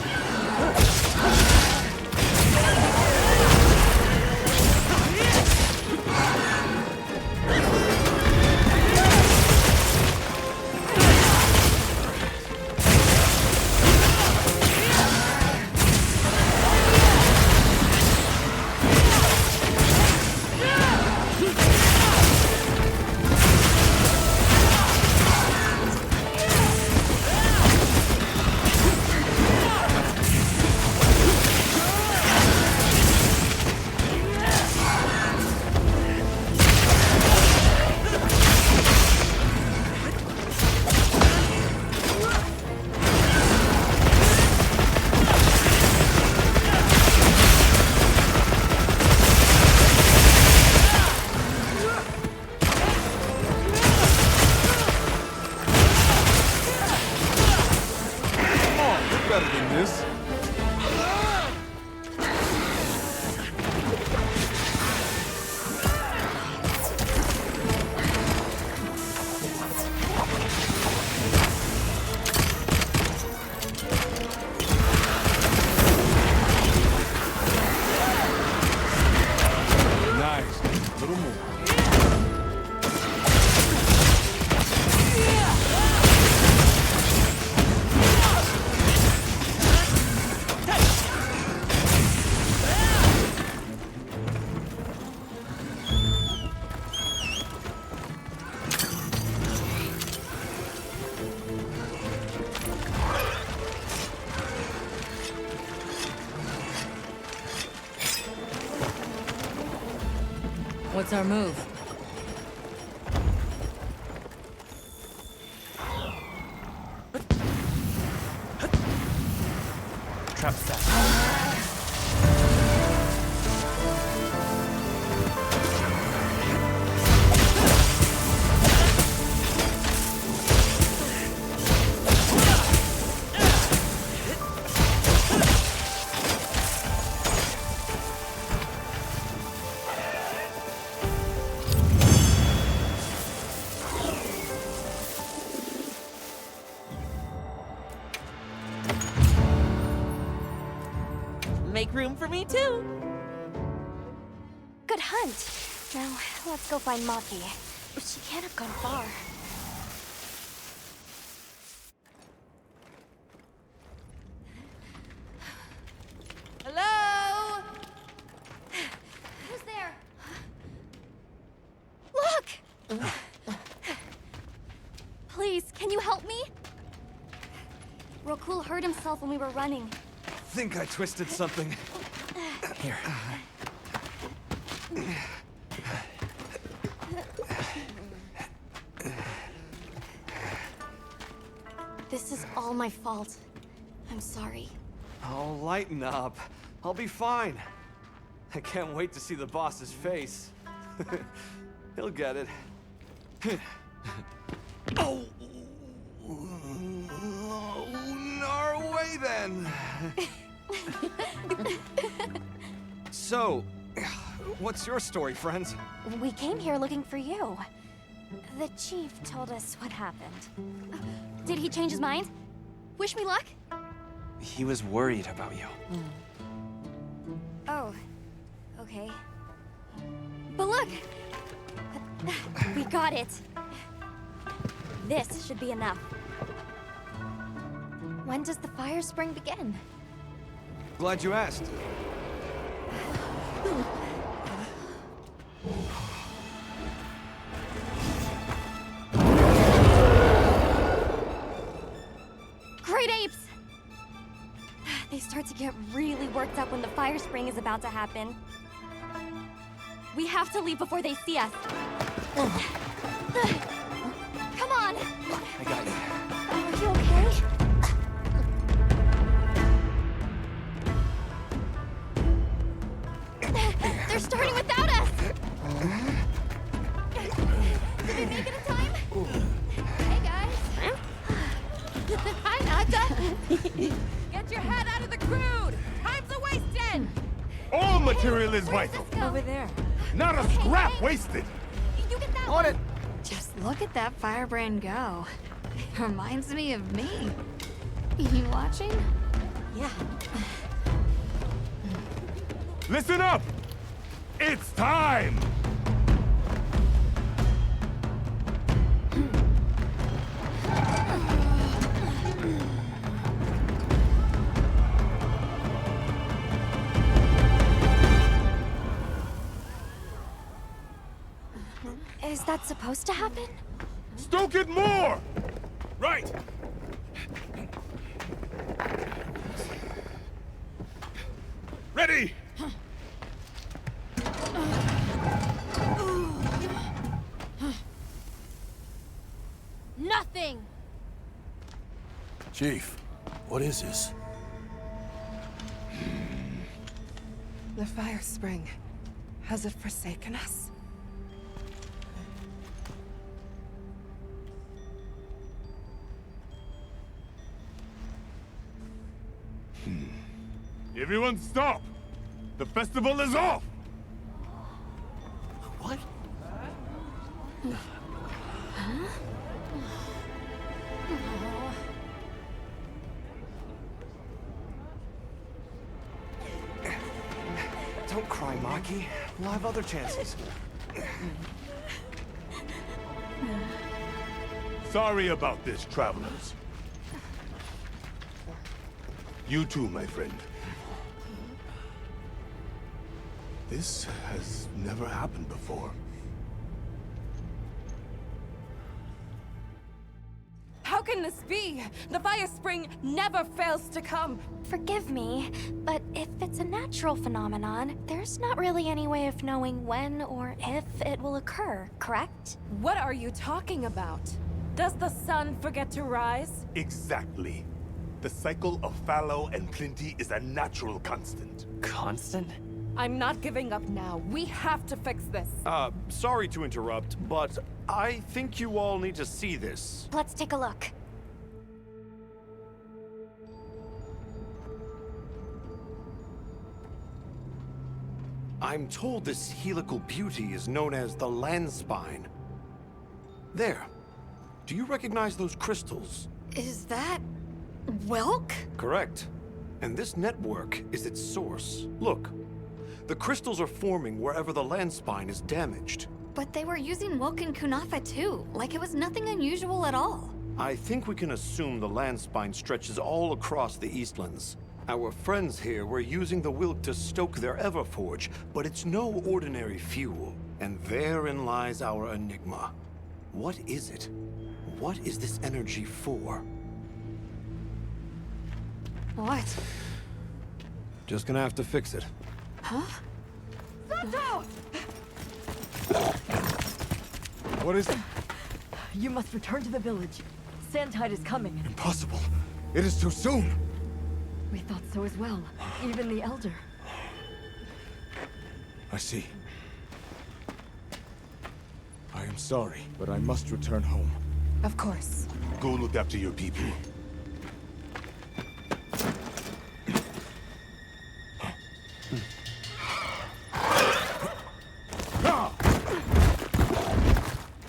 Speaker 11: Better than this. Nice. A little more.
Speaker 10: What's our move?
Speaker 7: Trap set.
Speaker 2: Make room for me too.
Speaker 1: Good hunt. Now, let's go find Maki. She can't have gone far.
Speaker 8: Hello? Who's there?
Speaker 1: Look! Please, can you help me? Rokul hurt himself when we were running.
Speaker 7: Think I twisted something. Here.
Speaker 1: This is all my fault. I'm sorry.
Speaker 7: Oh, lighten up. I'll be fine. I can't wait to see the boss's face. He'll get it. Oh! Our way then! So, what's your story, friends?
Speaker 1: We came here looking for you. The chief told us what happened. Did he change his mind? Wish me luck?
Speaker 7: He was worried about you.
Speaker 1: Oh, okay. But look! We got it. This should be enough. When does the fire spring begin?
Speaker 7: Glad you asked.
Speaker 1: Great apes! They start to get really worked up when the fire spring is about to happen. We have to leave before they see us. Come on!
Speaker 7: I got you.
Speaker 1: Are you okay? They're starting without us! Did we make it in time? Hey, guys.
Speaker 8: Hi, Nata. Get your head out of the crude. Time's a wasting.
Speaker 11: All material is vital.
Speaker 12: Over there.
Speaker 11: Not a scrap wasted.
Speaker 1: You get that
Speaker 7: On
Speaker 1: one.
Speaker 7: it!
Speaker 8: Just look at that firebrand go. Reminds me of me. You watching?
Speaker 9: Yeah.
Speaker 11: Listen up! It's time!
Speaker 1: Is that supposed to happen?
Speaker 11: Stoke it more! Right! Ready!
Speaker 9: Nothing!
Speaker 13: Chief, what is this?
Speaker 12: The fire spring. Has it forsaken us?
Speaker 11: Everyone stop! The festival is off!
Speaker 3: What?
Speaker 7: Don't cry, Maki. We'll have other chances.
Speaker 11: Sorry about this, travelers. You too, my friend. This has never happened before.
Speaker 12: How can this be? The fire spring never fails to come.
Speaker 1: Forgive me, but if it's a natural phenomenon, there's not really any way of knowing when or if it will occur, correct?
Speaker 12: What are you talking about? Does the sun forget to rise?
Speaker 11: Exactly. The cycle of fallow and plenty is a natural constant.
Speaker 7: Constant?
Speaker 12: I'm not giving up now. We have to fix this.
Speaker 3: Sorry to interrupt, but I think you all need to see this.
Speaker 1: Let's take a look.
Speaker 3: I'm told this helical beauty is known as the land spine. There. Do you recognize those crystals?
Speaker 8: Is that... Welk?
Speaker 3: Correct. And this network is its source. Look. The crystals are forming wherever the land spine is damaged.
Speaker 8: But they were using Welk and Kunafa too, like it was nothing unusual at all.
Speaker 3: I think we can assume the land spine stretches all across the Eastlands. Our friends here were using the Wilk to stoke their Everforge, but it's no ordinary fuel. And therein lies our enigma. What is it? What is this energy for?
Speaker 8: What?
Speaker 3: Just gonna have to fix it.
Speaker 8: Huh?
Speaker 12: Santo!
Speaker 11: What is it?
Speaker 14: You must return to the village. Sandtide is coming.
Speaker 11: Impossible. It is too soon.
Speaker 14: We thought so as well. Even the Elder.
Speaker 5: I see. I am sorry, but I must return home.
Speaker 12: Of course.
Speaker 11: Go look after your people.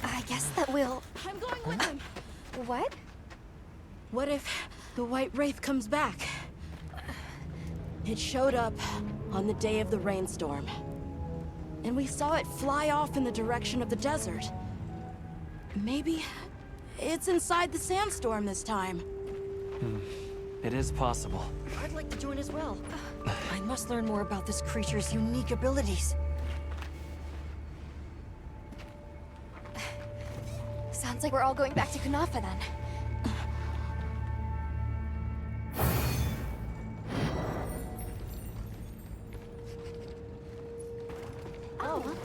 Speaker 1: I guess that we'll...
Speaker 9: I'm going with him.
Speaker 1: What?
Speaker 9: What if the White Wraith comes back? It showed up on the day of the rainstorm. And we saw it fly off in the direction of the desert. Maybe it's inside the sandstorm this time.
Speaker 7: It is possible.
Speaker 4: I'd like to join as well. I must learn more about this creature's unique abilities.
Speaker 1: Sounds like we're all going back to Kunafa then. Oh.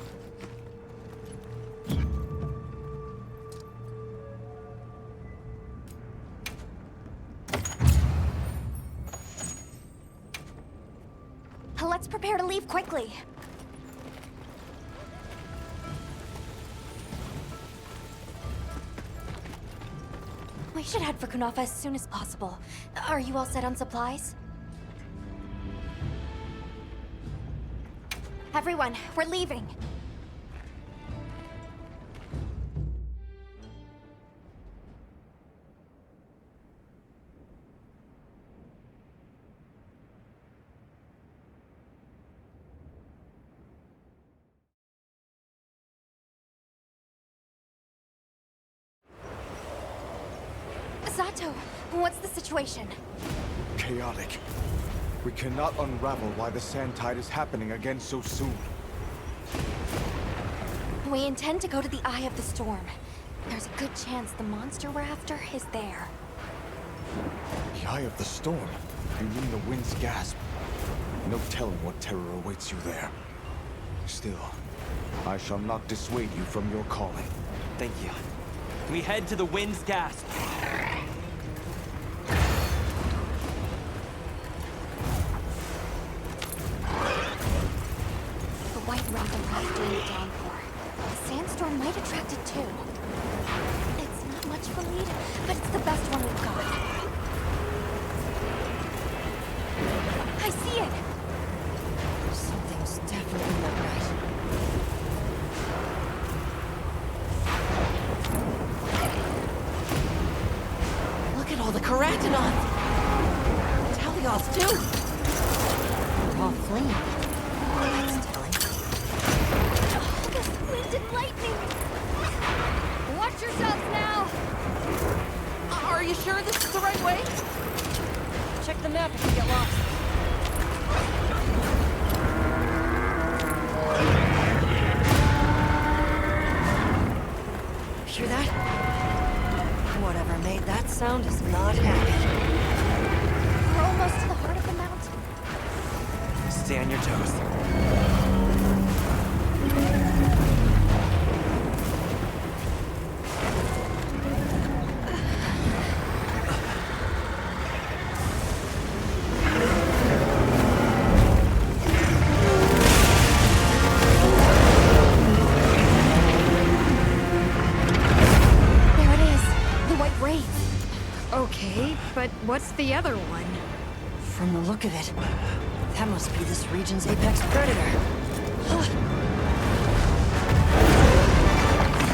Speaker 1: Let's prepare to leave quickly. We should head for Kunafa as soon as possible. Are you all set on supplies? Everyone, we're leaving. Sato, what's the situation?
Speaker 5: Chaotic. We cannot unravel why the sand tide is happening again so soon.
Speaker 1: We intend to go to the Eye of the Storm. There's a good chance the monster we're after is there.
Speaker 5: The Eye of the Storm? You mean the Wind's Gasp? No telling what terror awaits you there. Still, I shall not dissuade you from your calling.
Speaker 7: Thank you. We head to the Wind's Gasp.
Speaker 1: The White Wraith arrived during the downpour. The sandstorm might attract it too. It's not much of a lead, but it's the best one we've got. I see it!
Speaker 4: Something's definitely not right.
Speaker 2: Look at all the keratinons! Talios, too!
Speaker 4: Raw flame. That's telling.
Speaker 1: This wind and lightning!
Speaker 8: Watch yourselves now!
Speaker 2: Are you sure this is the right way?
Speaker 14: Check the map if you get lost.
Speaker 4: Hear that? Whatever made that sound is not happy.
Speaker 1: We're almost to the heart of the mountain.
Speaker 7: Stay on your toes.
Speaker 1: There it is. The White Wraith.
Speaker 8: Okay, but what's the other one?
Speaker 4: From the look of it, that must be this region's apex predator.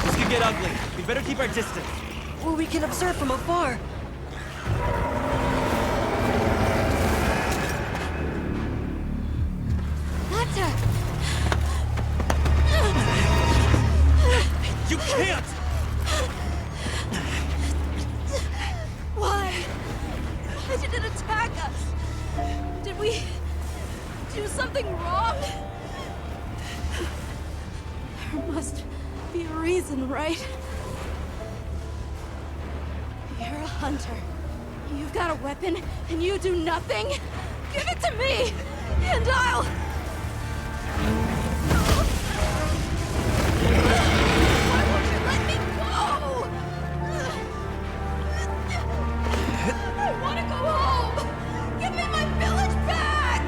Speaker 7: This could get ugly. We better keep our distance.
Speaker 4: Well, we can observe from afar.
Speaker 1: Atta!
Speaker 7: You can't!
Speaker 9: Why? Why did it attack us? Did we do something wrong? There must be a reason, right? You're a hunter. You've got a weapon, and you do nothing? Give it to me, and I'll... Why won't you let me go? I want to go home! Give me my village back!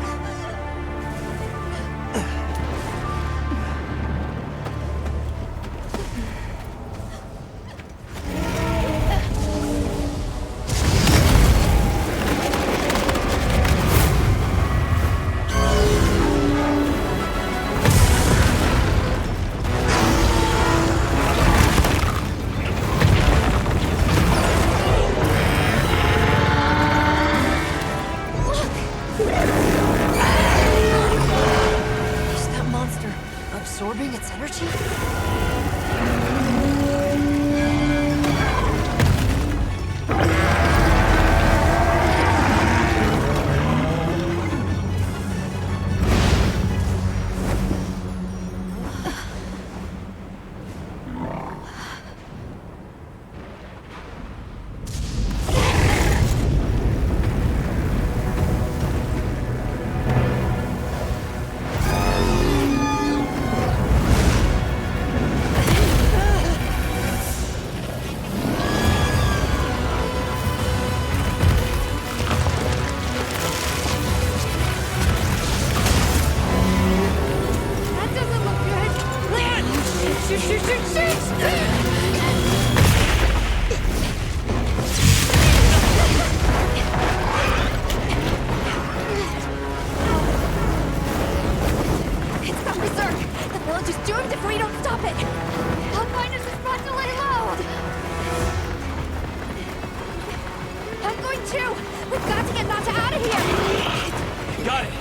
Speaker 4: Is that monster absorbing its energy?
Speaker 8: That doesn't look good! Land! Shoot, shoot, shoot, shoot!
Speaker 1: It's got berserk! The village is doomed if we don't stop it!
Speaker 8: I'll find us a spot to lay low!
Speaker 1: I'm going too! We've got to get Nata out of here!
Speaker 7: Got it!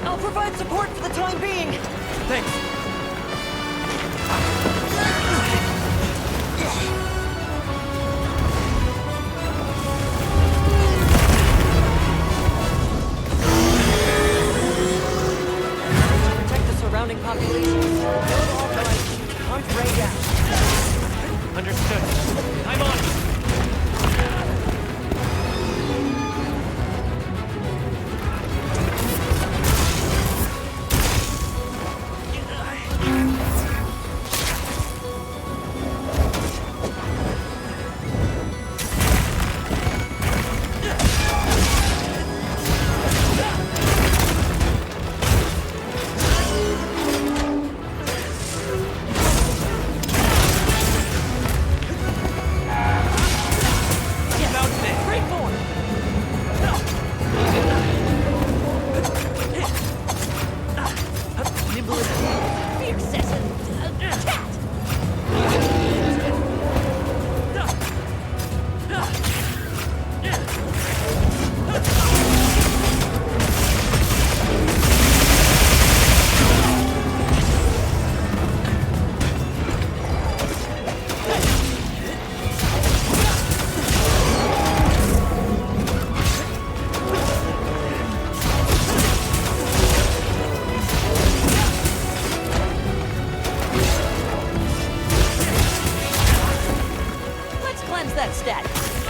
Speaker 4: I'll provide support for the time being.
Speaker 7: Thanks.
Speaker 14: that!